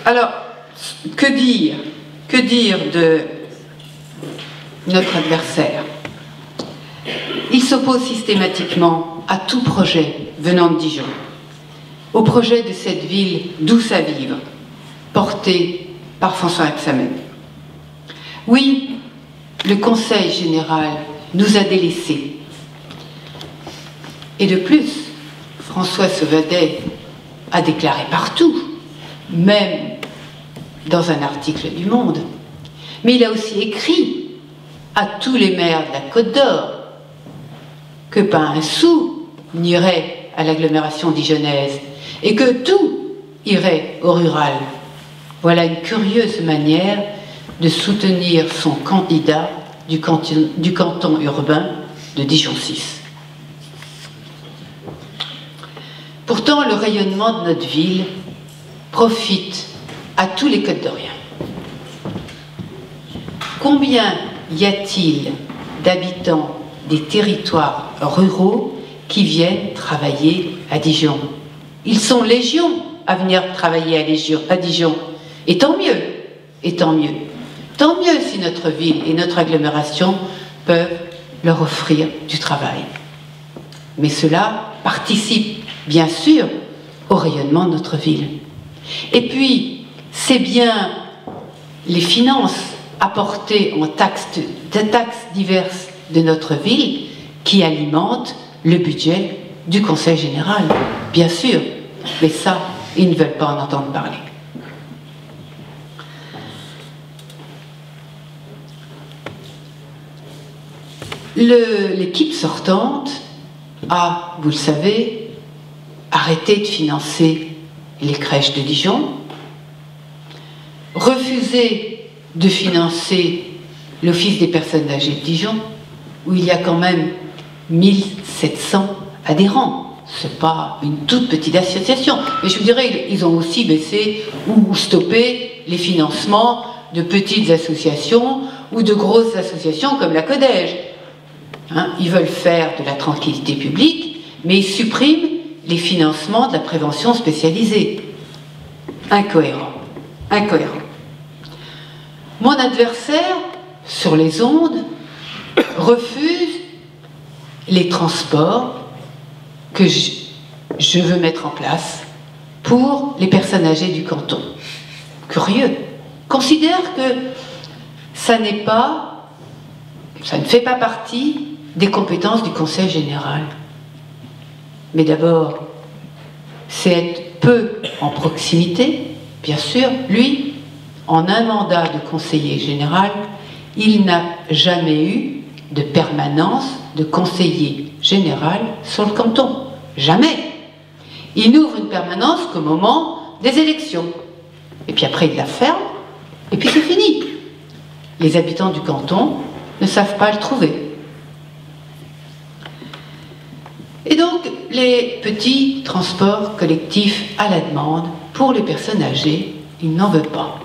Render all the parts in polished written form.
Alors, que dire? Que dire de notre adversaire? Il s'oppose systématiquement à tout projet venant de Dijon, au projet de cette ville douce à vivre, porté par François Rebsamen. Oui, le Conseil général nous a délaissés. Et de plus, François Sauvadet a déclaré partout, même dans un article du Monde, mais il a aussi écrit à tous les maires de la Côte d'Or que pas un sou n'irait à l'agglomération dijonnaise et que tout irait au rural. Voilà une curieuse manière de soutenir son candidat du canton urbain de Dijon 6. Pourtant, le rayonnement de notre ville profite à tous les Côtes-d'Oriens. Combien y a-t-il d'habitants des territoires ruraux qui viennent travailler à Dijon? Ils sont légions à venir travailler à Dijon. Et tant mieux, et tant mieux. Tant mieux si notre ville et notre agglomération peuvent leur offrir du travail. Mais cela participe, bien sûr, au rayonnement de notre ville. Et puis, c'est bien les finances apportées en taxes diverses de notre ville qui alimentent le budget du Conseil général, bien sûr. Mais ça, ils ne veulent pas en entendre parler. L'équipe sortante a, vous le savez, arrêté de financer les crèches de Dijon, refusé de financer l'Office des personnes âgées de Dijon, où il y a quand même 1700 adhérents. Ce n'est pas une toute petite association. Mais je vous dirais, ils ont aussi baissé ou stoppé les financements de petites associations ou de grosses associations comme la Codège. Ils veulent faire de la tranquillité publique, mais ils suppriment les financements de la prévention spécialisée. Incohérent. Incohérent. Mon adversaire, sur les ondes, refuse les transports que je veux mettre en place pour les personnes âgées du canton. Curieux. Considère que ça ne fait pas partie des compétences du Conseil général. Mais d'abord, c'est être peu en proximité, bien sûr. Lui, en un mandat de conseiller général, il n'a jamais eu de permanence de conseiller général sur le canton. Jamais. Il n'ouvre une permanence qu'au moment des élections. Et puis après, il la ferme, et puis c'est fini. Les habitants du canton ne savent pas le trouver. Et donc, les petits transports collectifs à la demande pour les personnes âgées, il n'en veut pas.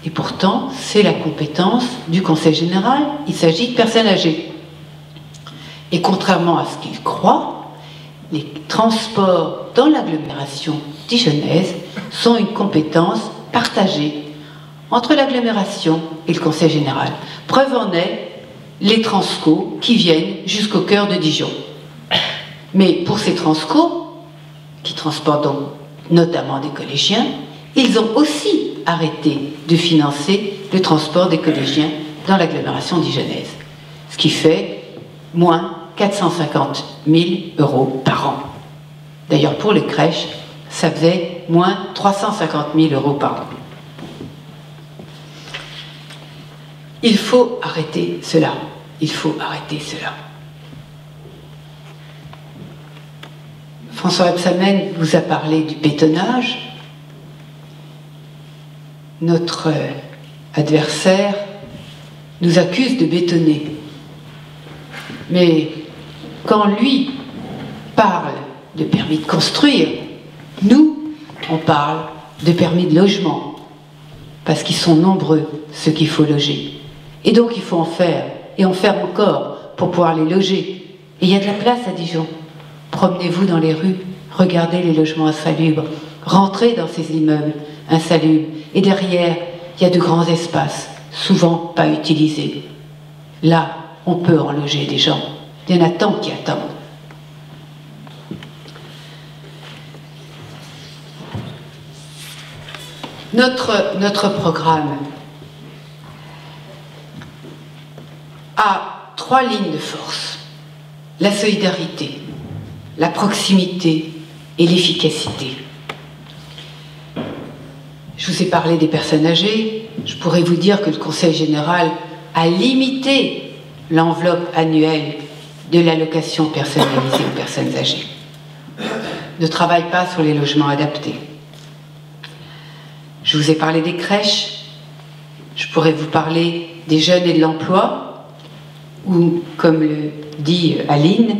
Et pourtant, c'est la compétence du Conseil général, il s'agit de personnes âgées. Et contrairement à ce qu'il croit, les transports dans l'agglomération dijonnaise sont une compétence partagée entre l'agglomération et le Conseil général. Preuve en est les transcos qui viennent jusqu'au cœur de Dijon. Mais pour ces transcos, qui transportent donc notamment des collégiens, ils ont aussi arrêté de financer le transport des collégiens dans l'agglomération dijonnaise. Ce qui fait moins 450 000 € par an. D'ailleurs, pour les crèches, ça faisait moins 350 000 € par an. Il faut arrêter cela. Il faut arrêter cela. François Rebsamen vous a parlé du bétonnage. Notre adversaire nous accuse de bétonner. Mais quand lui parle de permis de construire, nous, on parle de permis de logement. Parce qu'ils sont nombreux, ceux qu'il faut loger. Et donc il faut en faire, et en faire encore, pour pouvoir les loger. Et il y a de la place à Dijon. Promenez-vous dans les rues, regardez les logements insalubres, rentrez dans ces immeubles, insalubres, et derrière, il y a de grands espaces, souvent pas utilisés. Là, on peut en loger des gens. Il y en a tant qui attendent. Notre programme a 3 lignes de force: la solidarité, la proximité et l'efficacité. Je vous ai parlé des personnes âgées. Je pourrais vous dire que le Conseil général a limité l'enveloppe annuelle de l'allocation personnalisée aux personnes âgées. Ne travaille pas sur les logements adaptés. Je vous ai parlé des crèches. Je pourrais vous parler des jeunes et de l'emploi, où, comme le dit Aline,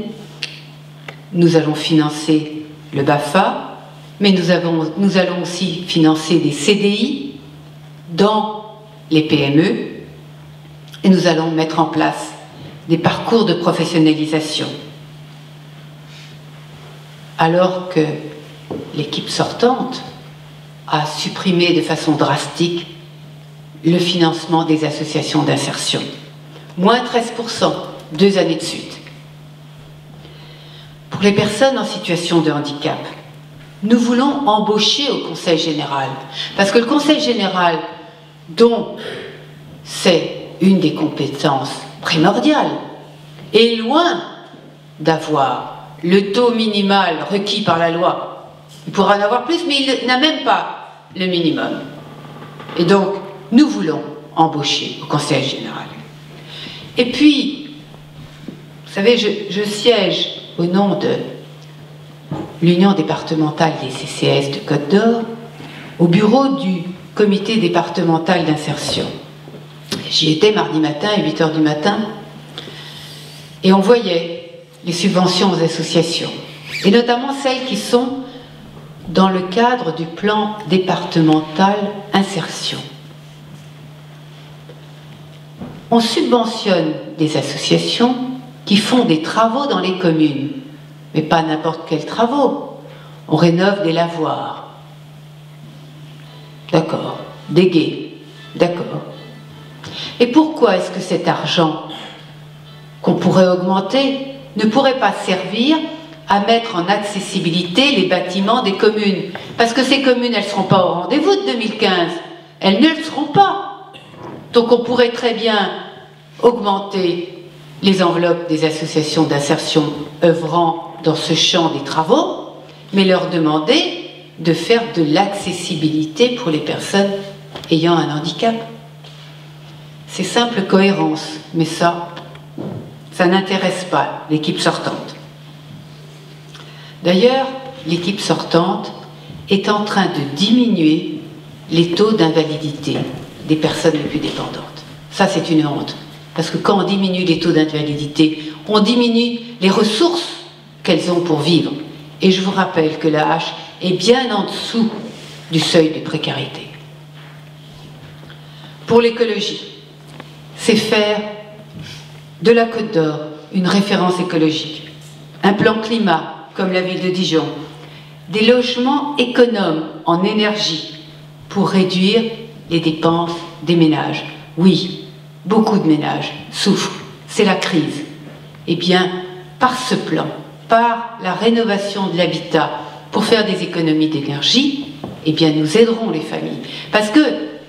nous allons financer le BAFA, mais nous allons aussi financer des CDI dans les PME, et nous allons mettre en place des parcours de professionnalisation. Alors que l'équipe sortante a supprimé de façon drastique le financement des associations d'insertion. Moins 13%, 2 années de suite. Pour les personnes en situation de handicap, nous voulons embaucher au Conseil général, parce que le Conseil général, dont c'est une des compétences primordiales, est loin d'avoir le taux minimal requis par la loi. Il pourra en avoir plus, mais il n'a même pas le minimum. Et donc, nous voulons embaucher au Conseil général. Et puis, vous savez, je siège au nom de l'Union départementale des CCAS de Côte d'Or, au bureau du comité départemental d'insertion. J'y étais mardi matin à 8 h du matin, et on voyait les subventions aux associations, et notamment celles qui sont dans le cadre du plan départemental insertion. On subventionne des associations qui font des travaux dans les communes, mais pas n'importe quels travaux. On rénove des lavoirs. D'accord. Des gués. D'accord. Et pourquoi est-ce que cet argent qu'on pourrait augmenter ne pourrait pas servir à mettre en accessibilité les bâtiments des communes? Parce que ces communes, elles ne seront pas au rendez-vous de 2015. Elles ne le seront pas. Donc on pourrait très bien augmenter les enveloppes des associations d'insertion œuvrant dans ce champ des travaux, mais leur demander de faire de l'accessibilité pour les personnes ayant un handicap. C'est simple cohérence, mais ça n'intéresse pas l'équipe sortante. D'ailleurs, l'équipe sortante est en train de diminuer les taux d'invalidité des personnes les plus dépendantes. Ça, c'est une honte. Parce que quand on diminue les taux d'invalidité, on diminue les ressources qu'elles ont pour vivre. Et je vous rappelle que la hache est bien en dessous du seuil de précarité. Pour l'écologie, c'est faire de la Côte d'Or une référence écologique, un plan climat comme la ville de Dijon, des logements économes en énergie pour réduire les dépenses des ménages. Oui, beaucoup de ménages souffrent, c'est la crise. Eh bien, par ce plan, par la rénovation de l'habitat pour faire des économies d'énergie, eh bien, nous aiderons les familles. Parce que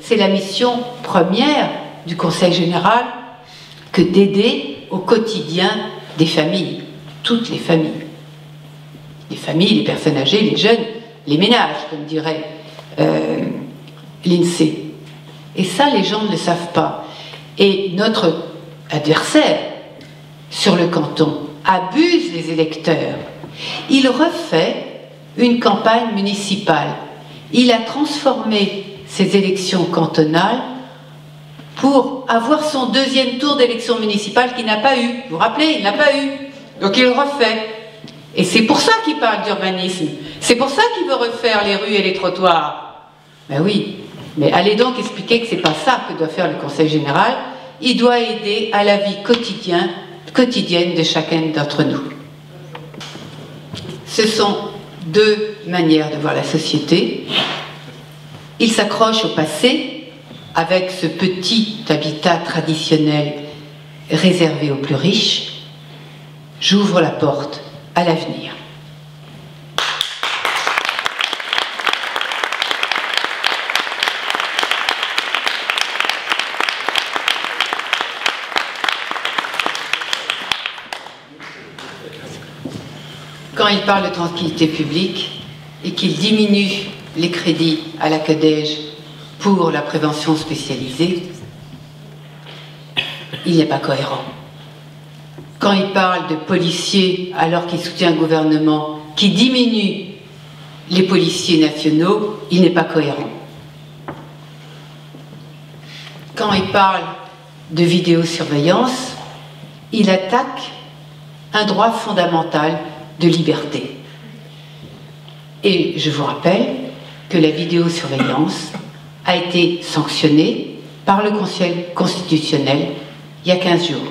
c'est la mission première du Conseil général que d'aider au quotidien des familles, toutes les familles. Les familles, les personnes âgées, les jeunes, les ménages, comme dirait l'INSEE. Et ça, les gens ne le savent pas. Et notre adversaire sur le canton abuse les électeurs. Il refait une campagne municipale. Il a transformé ces élections cantonales pour avoir son deuxième tour d'élection municipale qu'il n'a pas eu. Vous vous rappelez, il n'a pas eu. Donc il refait. Et c'est pour ça qu'il parle d'urbanisme. C'est pour ça qu'il veut refaire les rues et les trottoirs. Ben oui, mais allez donc expliquer que c'est pas ça que doit faire le Conseil général. Il doit aider à la vie quotidienne de chacun d'entre nous. Ce sont deux manières de voir la société. Il s'accroche au passé avec ce petit habitat traditionnel réservé aux plus riches. J'ouvre la porte à l'avenir. Quand il parle de tranquillité publique et qu'il diminue les crédits à la CADEJ pour la prévention spécialisée, il n'est pas cohérent. Quand il parle de policiers alors qu'il soutient un gouvernement qui diminue les policiers nationaux, il n'est pas cohérent. Quand il parle de vidéosurveillance, il attaque un droit fondamental de liberté. Et je vous rappelle que la vidéosurveillance a été sanctionnée par le Conseil constitutionnel il y a 15 jours.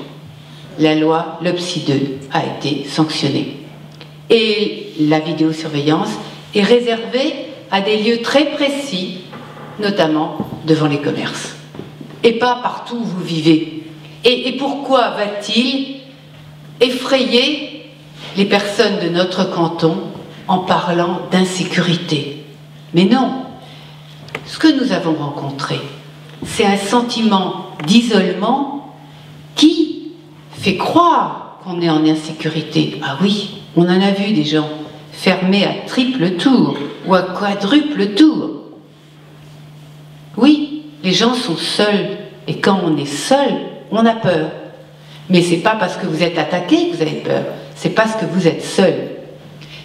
La loi LOPSI 2 a été sanctionnée. Et la vidéosurveillance est réservée à des lieux très précis, notamment devant les commerces. Et pas partout où vous vivez. Et pourquoi va-t-il effrayer les personnes de notre canton en parlant d'insécurité? Mais non, ce que nous avons rencontré, c'est un sentiment d'isolement qui fait croire qu'on est en insécurité. Ah oui, on en a vu des gens fermés à triple tour ou à quadruple tour. Oui, les gens sont seuls, et quand on est seul, on a peur. Mais c'est pas parce que vous êtes attaqué que vous avez peur, c'est parce que vous êtes seul.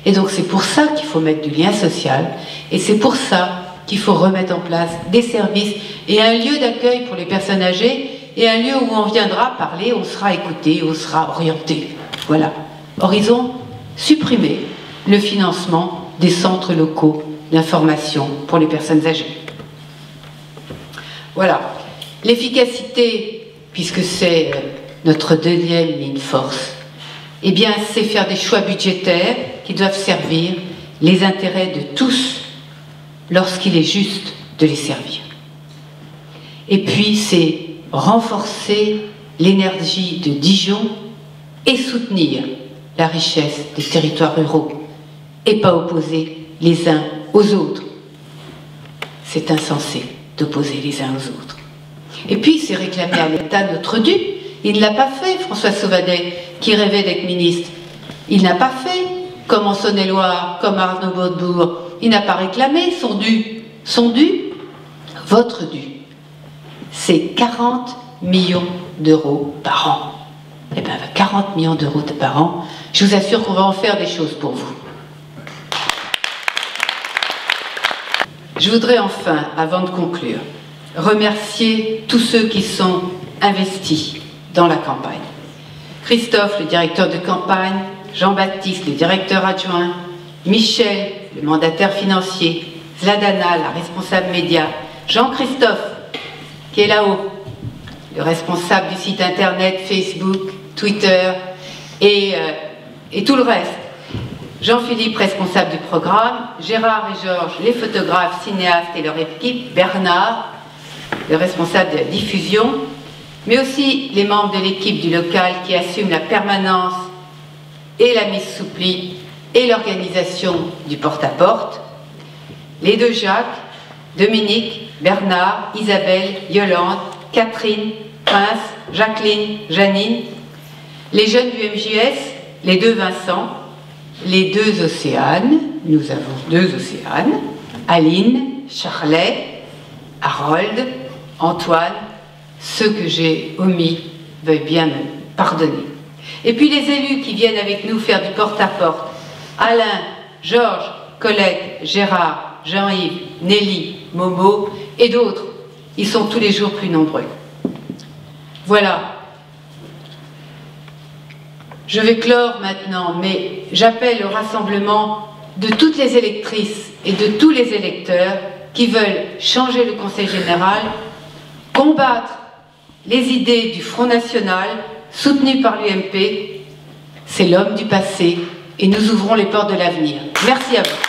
Et donc c'est pour ça qu'il faut mettre du lien social, et c'est pour ça qu'il faut remettre en place des services et un lieu d'accueil pour les personnes âgées, et un lieu où on viendra parler, on sera écouté, on sera orienté. Voilà. Or, ils ont supprimé le financement des centres locaux d'information pour les personnes âgées. Voilà. L'efficacité, puisque c'est notre deuxième ligne force, eh bien, c'est faire des choix budgétaires qui doivent servir les intérêts de tous lorsqu'il est juste de les servir. Et puis, c'est renforcer l'énergie de Dijon et soutenir la richesse des territoires ruraux et pas opposer les uns aux autres. C'est insensé d'opposer les uns aux autres. Et puis, c'est réclamer à l'État notre dû. Il ne l'a pas fait, François Sauvadet, qui rêvait d'être ministre. Il n'a pas fait, comme en Saône-et-Loire, comme Arnaud Montebourg. Il n'a pas réclamé son dû. Son dû, votre dû, c'est 40 millions d'euros par an. Eh bien, 40 millions d'euros par an, je vous assure qu'on va en faire des choses pour vous. Je voudrais enfin, avant de conclure, remercier tous ceux qui sont investis dans la campagne. Christophe, le directeur de campagne, Jean-Baptiste, le directeur adjoint, Michel, le mandataire financier, Zladana, la responsable média, Jean-Christophe, qui est là-haut, le responsable du site internet, Facebook, Twitter et tout le reste. Jean-Philippe, responsable du programme, Gérard et Georges, les photographes, cinéastes et leur équipe, Bernard, le responsable de la diffusion, mais aussi les membres de l'équipe du local qui assument la permanence et la mise sous pli et l'organisation du porte-à-porte, les deux Jacques, Dominique, Bernard, Isabelle, Yolande, Catherine, Prince, Jacqueline, Janine, les jeunes du MJS, les deux Vincent, les deux Océanes, nous avons deux Océanes, Aline, Charlet, Harold, Antoine, ceux que j'ai omis, veuillent bien me pardonner. Et puis les élus qui viennent avec nous faire du porte-à-porte, Alain, Georges, Colette, Gérard, Jean-Yves, Nelly, Momo et d'autres, ils sont tous les jours plus nombreux. Voilà. Je vais clore maintenant, mais j'appelle au rassemblement de toutes les électrices et de tous les électeurs qui veulent changer le Conseil général, combattre les idées du Front National, soutenu par l'UMP. C'est l'homme du passé et nous ouvrons les portes de l'avenir. Merci à vous.